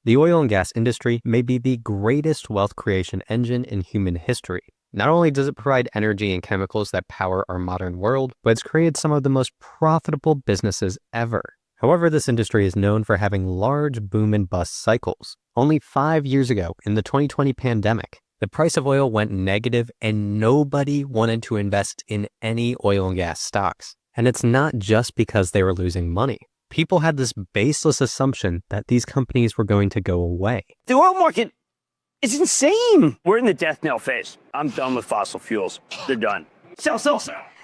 The oil and gas industry may be the greatest wealth creation engine in human history. Not only does it provide energy and chemicals that power our modern world, but it's created some of the most profitable businesses ever. However, this industry is known for having large boom and bust cycles. Only 5 years ago, in the 2020 pandemic, the price of oil went negative and nobody wanted to invest in any oil and gas stocks. And it's not just because they were losing money. People had this baseless assumption that these companies were going to go away. The oil market is insane. We're in the death knell phase. I'm done with fossil fuels. They're done. Sell.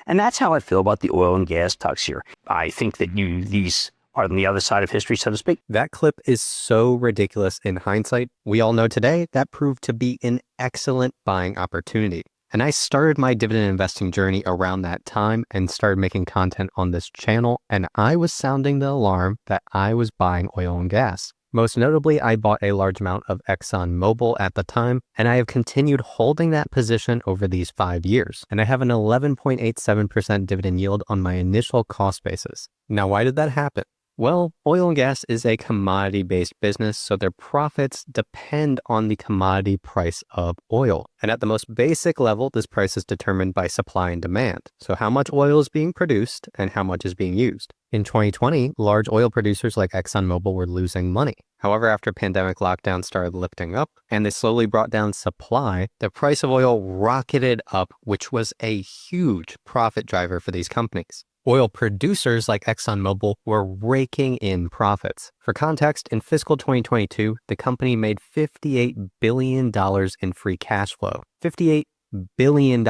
And that's how I feel about the oil and gas stocks here. I think that these are on the other side of history, so to speak. That clip is so ridiculous in hindsight. We all know today that proved to be an excellent buying opportunity. And I started my dividend investing journey around that time and started making content on this channel, and I was sounding the alarm that I was buying oil and gas. Most notably, I bought a large amount of ExxonMobil at the time, and I have continued holding that position over these 5 years. And I have an 11.87% dividend yield on my initial cost basis. Now, why did that happen? Well, oil and gas is a commodity-based business, so their profits depend on the commodity price of oil. And at the most basic level, this price is determined by supply and demand. So how much oil is being produced and how much is being used. In 2020, large oil producers like ExxonMobil were losing money. However, after pandemic lockdowns started lifting up and they slowly brought down supply, the price of oil rocketed up, which was a huge profit driver for these companies. Oil producers like ExxonMobil were raking in profits. For context, in fiscal 2022, the company made $58 billion in free cash flow. $58 billion.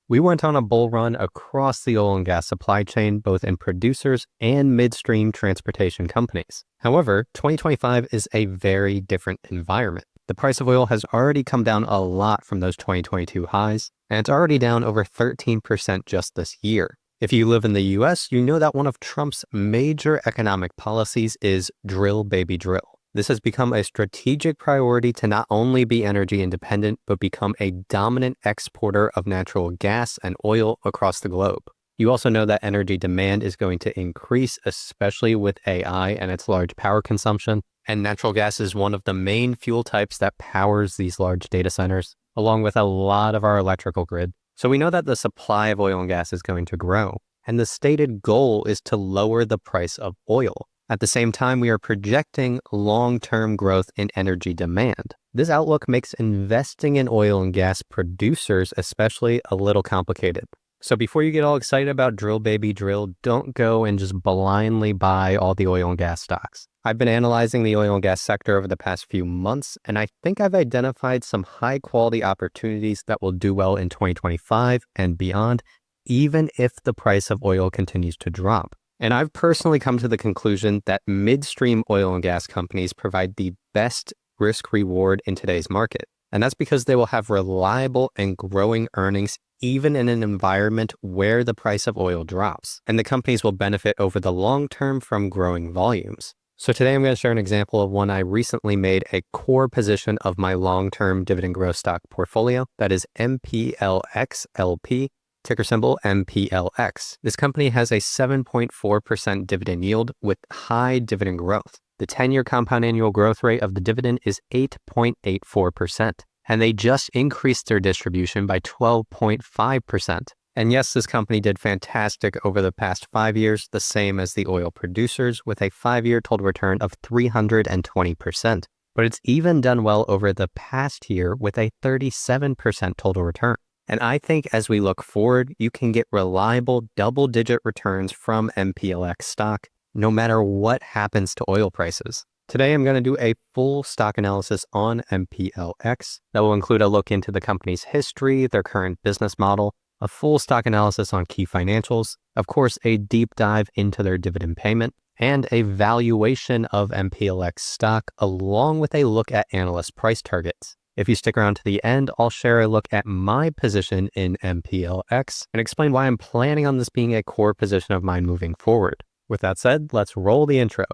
We went on a bull run across the oil and gas supply chain, both in producers and midstream transportation companies. However, 2025 is a very different environment. The price of oil has already come down a lot from those 2022 highs, and it's already down over 13% just this year. If you live in the US, you know that one of Trump's major economic policies is drill, baby, drill. This has become a strategic priority to not only be energy independent, but become a dominant exporter of natural gas and oil across the globe. You also know that energy demand is going to increase, especially with AI and its large power consumption. And natural gas is one of the main fuel types that powers these large data centers, along with a lot of our electrical grid. So we know that the supply of oil and gas is going to grow, and the stated goal is to lower the price of oil. At the same time, we are projecting long-term growth in energy demand. This outlook makes investing in oil and gas producers especially a little complicated. So before you get all excited about drill baby drill, don't go and just blindly buy all the oil and gas stocks. I've been analyzing the oil and gas sector over the past few months, and I think I've identified some high quality opportunities that will do well in 2025 and beyond, even if the price of oil continues to drop. And I've personally come to the conclusion that midstream oil and gas companies provide the best risk reward in today's market. And that's because they will have reliable and growing earnings even in an environment where the price of oil drops. And the companies will benefit over the long term from growing volumes. So today I'm going to share an example of one I recently made a core position of my long-term dividend growth stock portfolio. That is MPLX LP, ticker symbol MPLX. This company has a 7.4% dividend yield with high dividend growth. The 10-year compound annual growth rate of the dividend is 8.84%. And they just increased their distribution by 12.5%. And yes, this company did fantastic over the past 5 years, the same as the oil producers, with a 5-year total return of 320%. But it's even done well over the past year with a 37% total return. And I think as we look forward, you can get reliable double-digit returns from MPLX stock, no matter what happens to oil prices. Today, I'm going to do a full stock analysis on MPLX that will include a look into the company's history, their current business model, a full stock analysis on key financials, of course, a deep dive into their dividend payment, and a valuation of MPLX stock, along with a look at analyst price targets. If you stick around to the end, I'll share a look at my position in MPLX and explain why I'm planning on this being a core position of mine moving forward. With that said, let's roll the intro.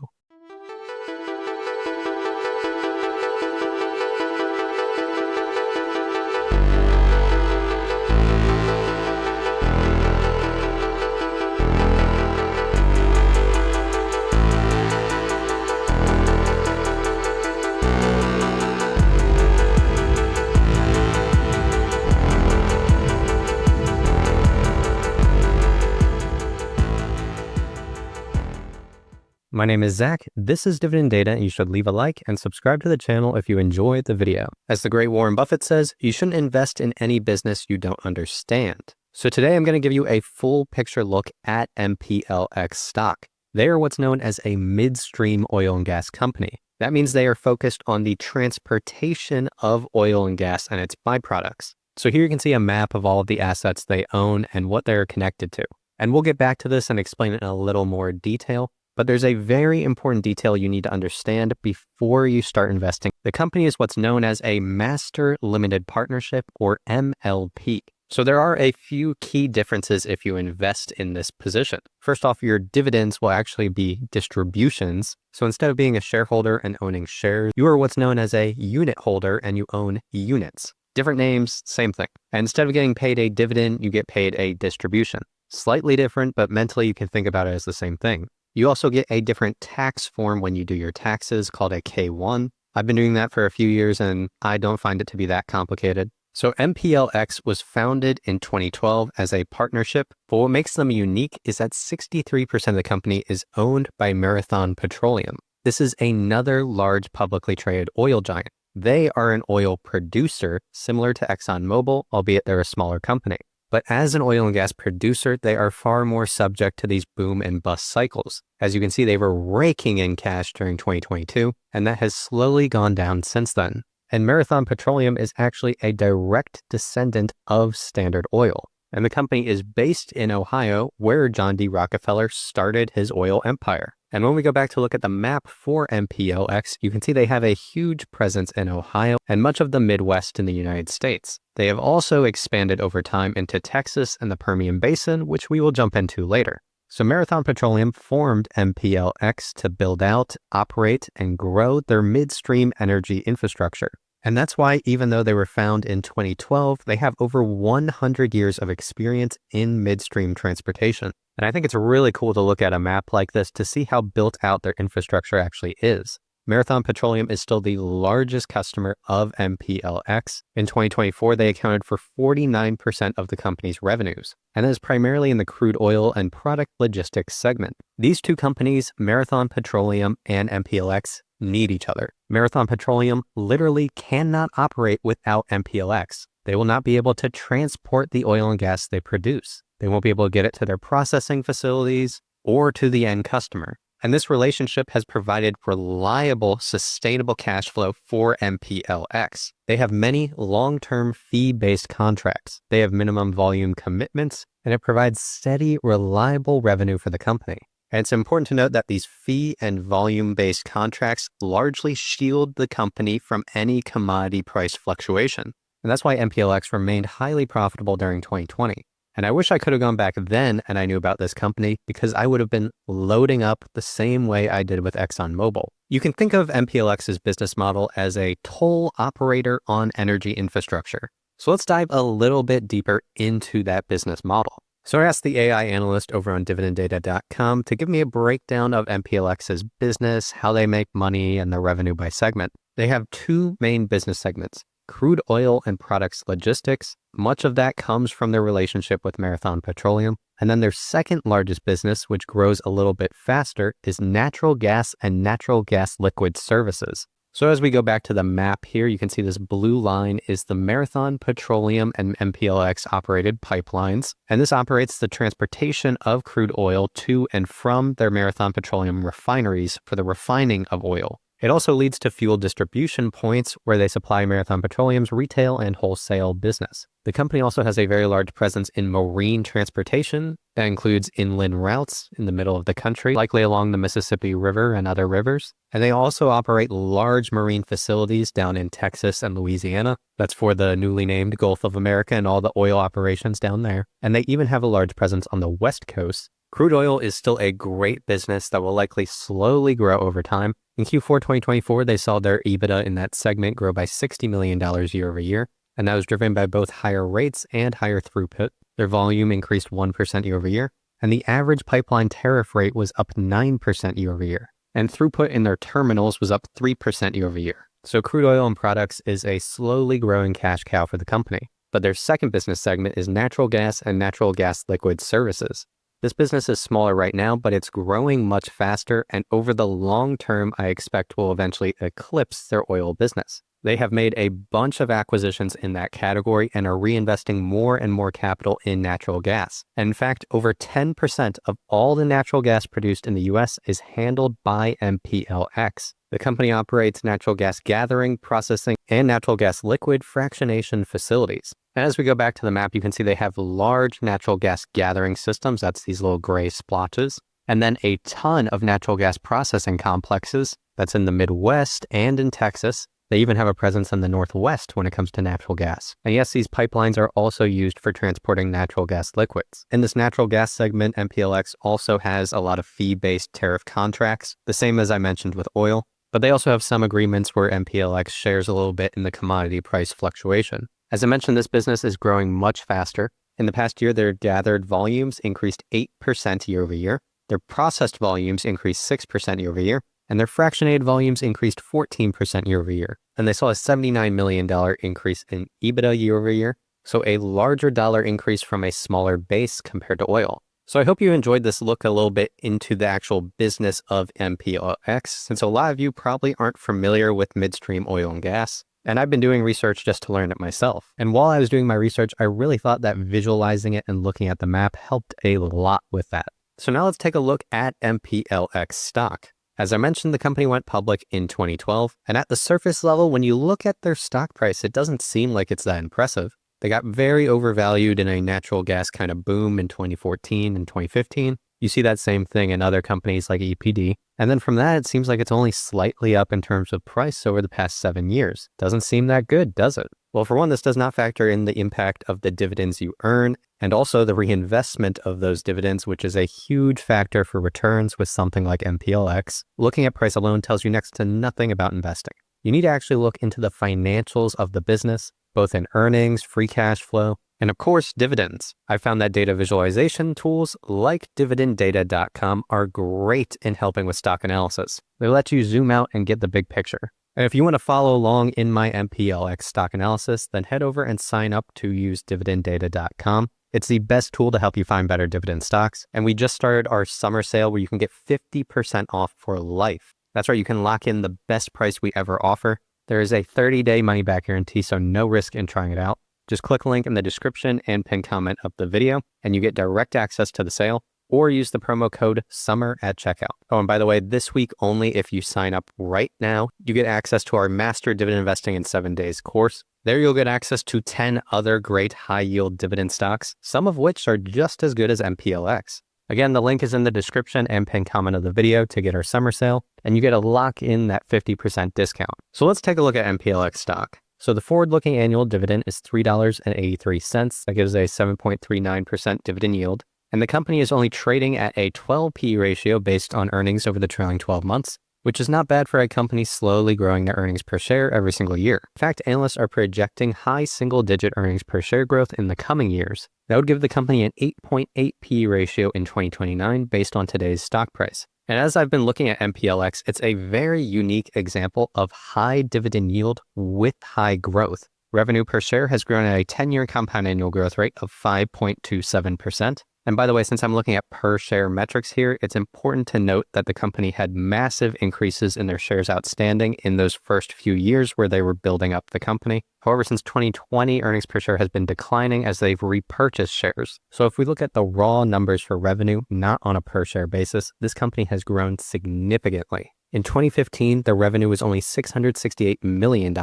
My name is Zach. This is Dividend Data, and you should leave a like and subscribe to the channel if you enjoyed the video. As the great Warren Buffett says, you shouldn't invest in any business you don't understand. So today I'm going to give you a full picture look at MPLX stock. They are what's known as a midstream oil and gas company. That means they are focused on the transportation of oil and gas and its byproducts. So here you can see a map of all of the assets they own and what they're connected to. And we'll get back to this and explain it in a little more detail. But there's a very important detail you need to understand before you start investing. The company is what's known as a Master Limited Partnership, or MLP. So there are a few key differences if you invest in this position. First off, your dividends will actually be distributions. So instead of being a shareholder and owning shares, you are what's known as a unit holder and you own units. Different names, same thing. And instead of getting paid a dividend, you get paid a distribution. Slightly different, but mentally you can think about it as the same thing. You also get a different tax form when you do your taxes called a K-1. I've been doing that for a few years and I don't find it to be that complicated. So MPLX was founded in 2012 as a partnership, but what makes them unique is that 63% of the company is owned by Marathon Petroleum. This is another large publicly traded oil giant. They are an oil producer similar to ExxonMobil, albeit they're a smaller company. But as an oil and gas producer, they are far more subject to these boom and bust cycles. As you can see, they were raking in cash during 2022, and that has slowly gone down since then. And Marathon Petroleum is actually a direct descendant of Standard Oil. And the company is based in Ohio, where John D. Rockefeller started his oil empire. And when we go back to look at the map for MPLX, you can see they have a huge presence in Ohio and much of the Midwest in the United States. They have also expanded over time into Texas and the Permian Basin, which we will jump into later. So Marathon Petroleum formed MPLX to build out, operate, and grow their midstream energy infrastructure. And that's why, even though they were founded in 2012, they have over 100 years of experience in midstream transportation. And I think it's really cool to look at a map like this to see how built out their infrastructure actually is. Marathon Petroleum is still the largest customer of MPLX. In 2024, they accounted for 49% of the company's revenues, and that is primarily in the crude oil and product logistics segment. These two companies, Marathon Petroleum and MPLX, need each other. Marathon Petroleum literally cannot operate without MPLX. They will not be able to transport the oil and gas they produce. They won't be able to get it to their processing facilities or to the end customer. And this relationship has provided reliable, sustainable cash flow for MPLX. They have many long-term fee-based contracts. They have minimum volume commitments, and it provides steady, reliable revenue for the company. And it's important to note that these fee and volume-based contracts largely shield the company from any commodity price fluctuation. And that's why MPLX remained highly profitable during 2020. And I wish I could have gone back then and I knew about this company, because I would have been loading up the same way I did with ExxonMobil. You can think of MPLX's business model as a toll operator on energy infrastructure. So let's dive a little bit deeper into that business model. So I asked the AI analyst over on dividenddata.com to give me a breakdown of MPLX's business, how they make money, and their revenue by segment. They have two main business segments: crude oil and products logistics. Much of that comes from their relationship with Marathon Petroleum. And then their second largest business, which grows a little bit faster, is natural gas and natural gas liquid services. So as we go back to the map here, you can see this blue line is the Marathon Petroleum and MPLX operated pipelines. And this operates the transportation of crude oil to and from their Marathon Petroleum refineries for the refining of oil. It also leads to fuel distribution points where they supply Marathon Petroleum's retail and wholesale business. The company also has a very large presence in marine transportation. That includes inland routes in the middle of the country, likely along the Mississippi River and other rivers. And they also operate large marine facilities down in Texas and Louisiana. That's for the newly named Gulf of America and all the oil operations down there. And they even have a large presence on the West Coast. Crude oil is still a great business that will likely slowly grow over time. In Q4 2024, they saw their EBITDA in that segment grow by $60 million year over year, and that was driven by both higher rates and higher throughput. Their volume increased 1% year over year, and the average pipeline tariff rate was up 9% year over year, and throughput in their terminals was up 3% year over year. So crude oil and products is a slowly growing cash cow for the company. But their second business segment is natural gas and natural gas liquid services. This business is smaller right now, but it's growing much faster, and over the long term, I expect will eventually eclipse their oil business. They have made a bunch of acquisitions in that category and are reinvesting more and more capital in natural gas. And in fact, over 10% of all the natural gas produced in the US is handled by MPLX. The company operates natural gas gathering, processing, and natural gas liquid fractionation facilities. And as we go back to the map, you can see they have large natural gas gathering systems. That's these little gray splotches. And then a ton of natural gas processing complexes. That's in the Midwest and in Texas. They even have a presence in the Northwest when it comes to natural gas. And yes, these pipelines are also used for transporting natural gas liquids. In this natural gas segment, MPLX also has a lot of fee-based tariff contracts, the same as I mentioned with oil. But they also have some agreements where MPLX shares a little bit in the commodity price fluctuation. As I mentioned, this business is growing much faster. In the past year, their gathered volumes increased 8% year over year. Their processed volumes increased 6% year over year. And their fractionated volumes increased 14% year over year. And they saw a $79 million increase in EBITDA year over year. So a larger dollar increase from a smaller base compared to oil. So I hope you enjoyed this look a little bit into the actual business of MPLX, since a lot of you probably aren't familiar with midstream oil and gas. And I've been doing research just to learn it myself. And while I was doing my research, I really thought that visualizing it and looking at the map helped a lot with that. So now let's take a look at MPLX stock. As I mentioned, the company went public in 2012. And at the surface level, when you look at their stock price, it doesn't seem like it's that impressive. They got very overvalued in a natural gas kind of boom in 2014 and 2015. You see that same thing in other companies like EPD. And then from that, it seems like it's only slightly up in terms of price over the past 7 years. Doesn't seem that good, does it? Well, for one, this does not factor in the impact of the dividends you earn and also the reinvestment of those dividends, which is a huge factor for returns with something like MPLX. Looking at price alone tells you next to nothing about investing. You need to actually look into the financials of the business, both in earnings, free cash flow, and of course, dividends. I found that data visualization tools like dividenddata.com are great in helping with stock analysis. They let you zoom out and get the big picture. And if you want to follow along in my MPLX stock analysis, then head over and sign up to use dividenddata.com. It's the best tool to help you find better dividend stocks. And we just started our summer sale where you can get 50% off for life. That's right, you can lock in the best price we ever offer. There is a 30-day money-back guarantee, so no risk in trying it out. Just click a link in the description and pin comment of the video, and you get direct access to the sale, or use the promo code SUMMER at checkout. Oh, and by the way, this week only, if you sign up right now, you get access to our Master Dividend Investing in 7 Days course. There you'll get access to 10 other great high-yield dividend stocks, some of which are just as good as MPLX. Again, the link is in the description and pin comment of the video to get our summer sale, and you get to lock in that 50% discount. So let's take a look at MPLX stock. So the forward-looking annual dividend is $3.83. That gives a 7.39% dividend yield. And the company is only trading at a 12 P/E ratio based on earnings over the trailing 12 months, which is not bad for a company slowly growing their earnings per share every single year. In fact, analysts are projecting high single-digit earnings per share growth in the coming years. That would give the company an 8.8 P/E ratio in 2029 based on today's stock price. And as I've been looking at MPLX, it's a very unique example of high dividend yield with high growth. Revenue per share has grown at a 10-year compound annual growth rate of 5.27%. And by the way, since I'm looking at per share metrics here, it's important to note that the company had massive increases in their shares outstanding in those first few years where they were building up the company. However, since 2020, earnings per share has been declining as they've repurchased shares. So if we look at the raw numbers for revenue, not on a per share basis, this company has grown significantly. In 2015, the revenue was only $668 million.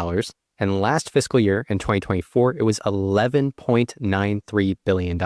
And last fiscal year, in 2024, it was $11.93 billion.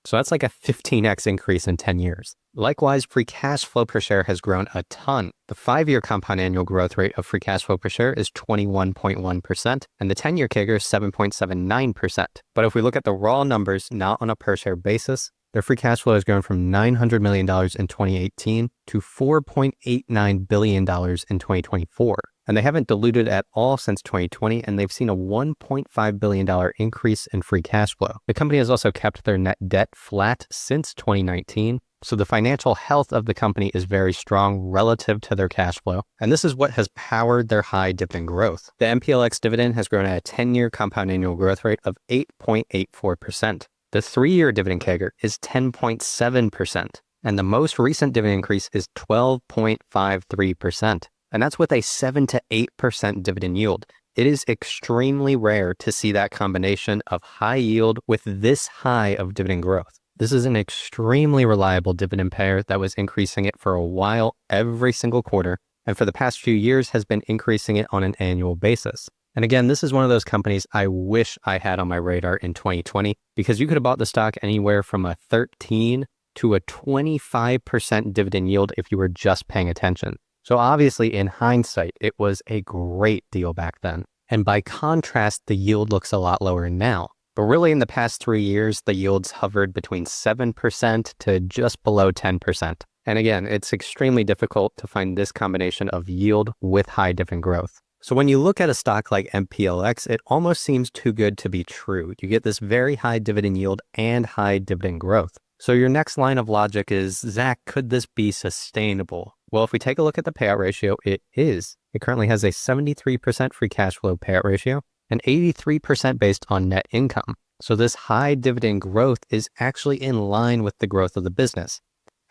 So that's like a 15x increase in 10 years. Likewise, free cash flow per share has grown a ton. The 5-year compound annual growth rate of free cash flow per share is 21.1%, and the 10-year CAGR is 7.79%. But if we look at the raw numbers, not on a per share basis, their free cash flow has grown from $900 million in 2018 to $4.89 billion in 2024. And they haven't diluted at all since 2020, and they've seen a $1.5 billion increase in free cash flow. The company has also kept their net debt flat since 2019, so the financial health of the company is very strong relative to their cash flow, and this is what has powered their high dividend growth. The MPLX dividend has grown at a 10-year compound annual growth rate of 8.84%. The 3-year dividend CAGR is 10.7%, and the most recent dividend increase is 12.53%, and that's with a 7 to 8% dividend yield. It is extremely rare to see that combination of high yield with this high of dividend growth. This is an extremely reliable dividend payer that was increasing it for a while every single quarter, and for the past few years has been increasing it on an annual basis. And again, this is one of those companies I wish I had on my radar in 2020, because you could have bought the stock anywhere from a 13 to a 25% dividend yield if you were just paying attention. So obviously, in hindsight, it was a great deal back then. And by contrast, the yield looks a lot lower now. But really, in the past 3 years, the yields hovered between 7% to just below 10%. And again, it's extremely difficult to find this combination of yield with high dividend growth. So when you look at a stock like MPLX, it almost seems too good to be true. You get this very high dividend yield and high dividend growth. So your next line of logic is, Zach, could this be sustainable? Well, if we take a look at the payout ratio, it is. It currently has a 73% free cash flow payout ratio and 83% based on net income. So this high dividend growth is actually in line with the growth of the business.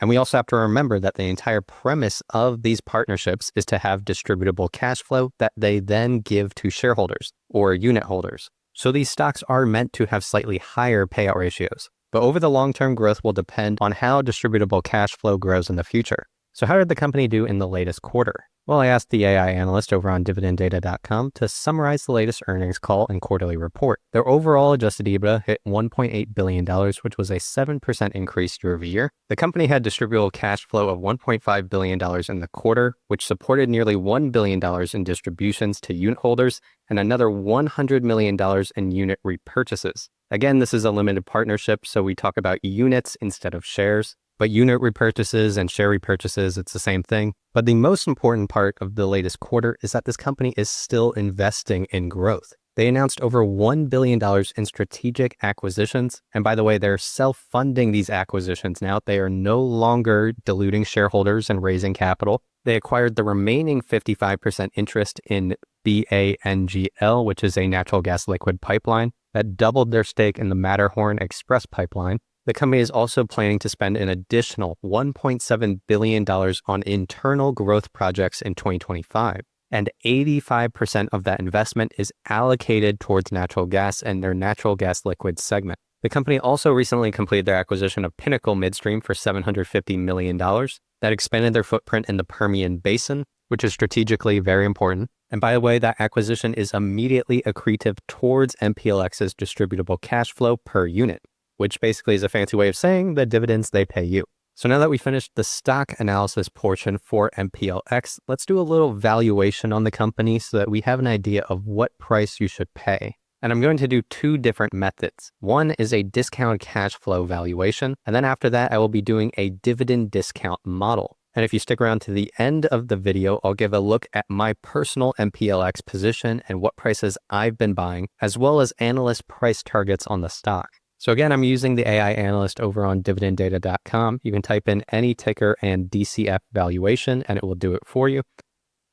And we also have to remember that the entire premise of these partnerships is to have distributable cash flow that they then give to shareholders or unit holders. So these stocks are meant to have slightly higher payout ratios. But over the long term, growth will depend on how distributable cash flow grows in the future. So how did the company do in the latest quarter? Well, I asked the AI analyst over on dividenddata.com to summarize the latest earnings call and quarterly report. Their overall adjusted EBITDA hit $1.8 billion, which was a 7% increase year over year. The company had distributable cash flow of $1.5 billion in the quarter, which supported nearly $1 billion in distributions to unit holders and another $100 million in unit repurchases. Again, this is a limited partnership, so we talk about units instead of shares. But unit repurchases and share repurchases, it's the same thing. But the most important part of the latest quarter is that this company is still investing in growth. They announced over $1 billion in strategic acquisitions. And by the way, they're self-funding these acquisitions now. They are no longer diluting shareholders and raising capital. They acquired the remaining 55% interest in BANGL, which is a natural gas liquid pipeline that doubled their stake in the Matterhorn Express pipeline. The company is also planning to spend an additional $1.7 billion on internal growth projects in 2025. And 85% of that investment is allocated towards natural gas and their natural gas liquids segment. The company also recently completed their acquisition of Pinnacle Midstream for $750 million. That expanded their footprint in the Permian Basin, which is strategically very important. And by the way, that acquisition is immediately accretive towards MPLX's distributable cash flow per unit, which basically is a fancy way of saying the dividends they pay you. So now that we finished the stock analysis portion for MPLX, let's do a little valuation on the company so that we have an idea of what price you should pay. And I'm going to do 2 different methods. One is a discounted cash flow valuation, and then after that, I will be doing a dividend discount model. And if you stick around to the end of the video, I'll give a look at my personal MPLX position and what prices I've been buying, as well as analyst price targets on the stock. So again, I'm using the AI analyst over on dividenddata.com. You can type in any ticker and DCF valuation, and it will do it for you.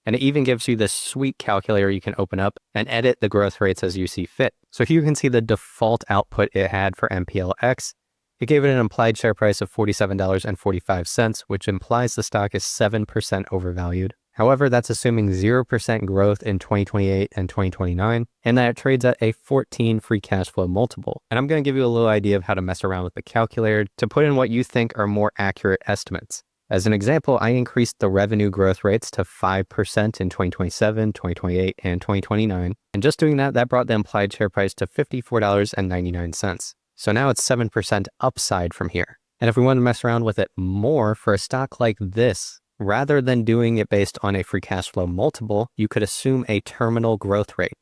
And it even gives you this sweet calculator you can open up and edit the growth rates as you see fit. So here you can see the default output it had for MPLX. It gave it an implied share price of $47.45, which implies the stock is 7% overvalued. However, that's assuming 0% growth in 2028 and 2029, and that it trades at a 14 free cash flow multiple. And I'm going to give you a little idea of how to mess around with the calculator to put in what you think are more accurate estimates. As an example, I increased the revenue growth rates to 5% in 2027, 2028, and 2029. And just doing that brought the implied share price to $54.99. So now it's 7% upside from here. And if we want to mess around with it more for a stock like this, rather than doing it based on a free cash flow multiple, you could assume a terminal growth rate.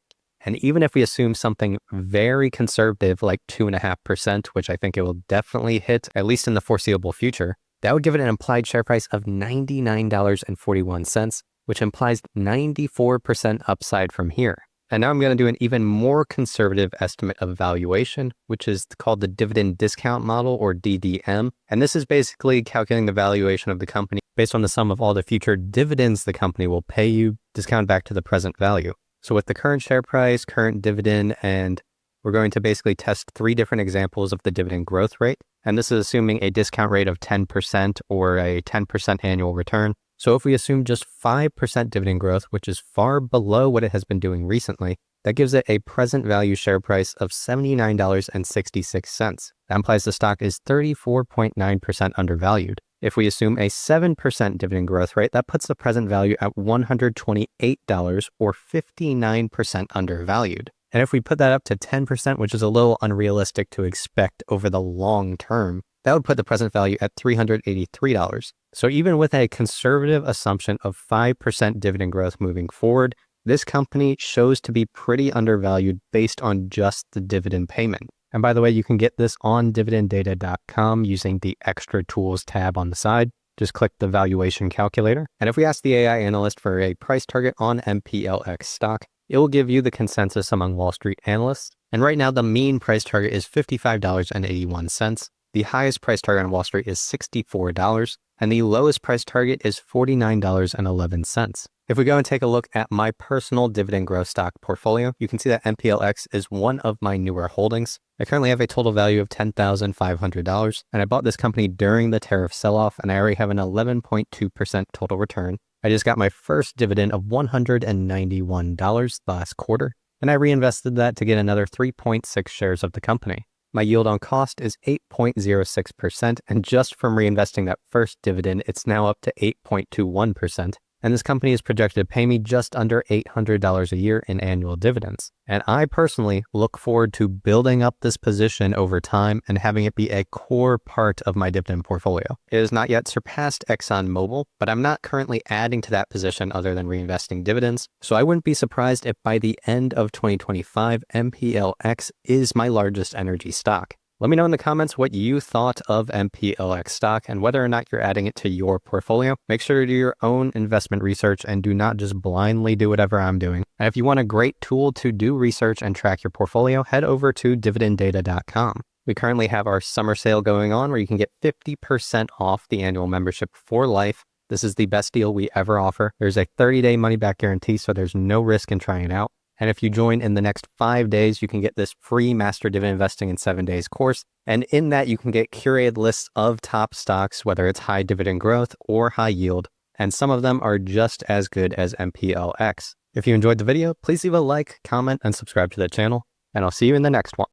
And even if we assume something very conservative like 2.5%, which I think it will definitely hit, at least in the foreseeable future, that would give it an implied share price of $99.41, which implies 94% upside from here. And now I'm going to do an even more conservative estimate of valuation, which is called the dividend discount model, or DDM. And this is basically calculating the valuation of the company based on the sum of all the future dividends the company will pay you, discounted back to the present value. So with the current share price, current dividend, and We're going to basically test 3 different examples of the dividend growth rate, and this is assuming a discount rate of 10% or a 10% annual return. So if we assume just 5% dividend growth, which is far below what it has been doing recently, that gives it a present value share price of $79.66. That implies the stock is 34.9% undervalued. If we assume a 7% dividend growth rate, that puts the present value at $128 or 59% undervalued. And if we put that up to 10%, which is a little unrealistic to expect over the long term, that would put the present value at $383. So even with a conservative assumption of 5% dividend growth moving forward, this company shows to be pretty undervalued based on just the dividend payment. And by the way, you can get this on dividenddata.com using the extra tools tab on the side. Just click the valuation calculator. And if we ask the AI analyst for a price target on MPLX stock, it will give you the consensus among Wall Street analysts. And right now, the mean price target is $55.81. The highest price target on Wall Street is $64, and the lowest price target is $49.11. If we go and take a look at my personal dividend growth stock portfolio, you can see that MPLX is one of my newer holdings. I currently have a total value of $10,500, and I bought this company during the tariff sell-off, and I already have an 11.2% total return. I just got my first dividend of $191 last quarter, and I reinvested that to get another 3.6 shares of the company. My yield on cost is 8.06%, and just from reinvesting that first dividend, it's now up to 8.21%. And this company is projected to pay me just under $800 a year in annual dividends. And I personally look forward to building up this position over time and having it be a core part of my dividend portfolio. It has not yet surpassed ExxonMobil, but I'm not currently adding to that position other than reinvesting dividends. So I wouldn't be surprised if by the end of 2025, MPLX is my largest energy stock. Let me know in the comments what you thought of MPLX stock and whether or not you're adding it to your portfolio. Make sure to do your own investment research and do not just blindly do whatever I'm doing. And if you want a great tool to do research and track your portfolio, head over to dividenddata.com. We currently have our summer sale going on where you can get 50% off the annual membership for life. This is the best deal we ever offer. There's a 30-day money-back guarantee, so there's no risk in trying it out. And if you join in the next 5 days, you can get this free Master Dividend Investing in 7 Days course. And in that, you can get curated lists of top stocks, whether it's high dividend growth or high yield. And some of them are just as good as MPLX. If you enjoyed the video, please leave a like, comment, and subscribe to the channel. And I'll see you in the next one.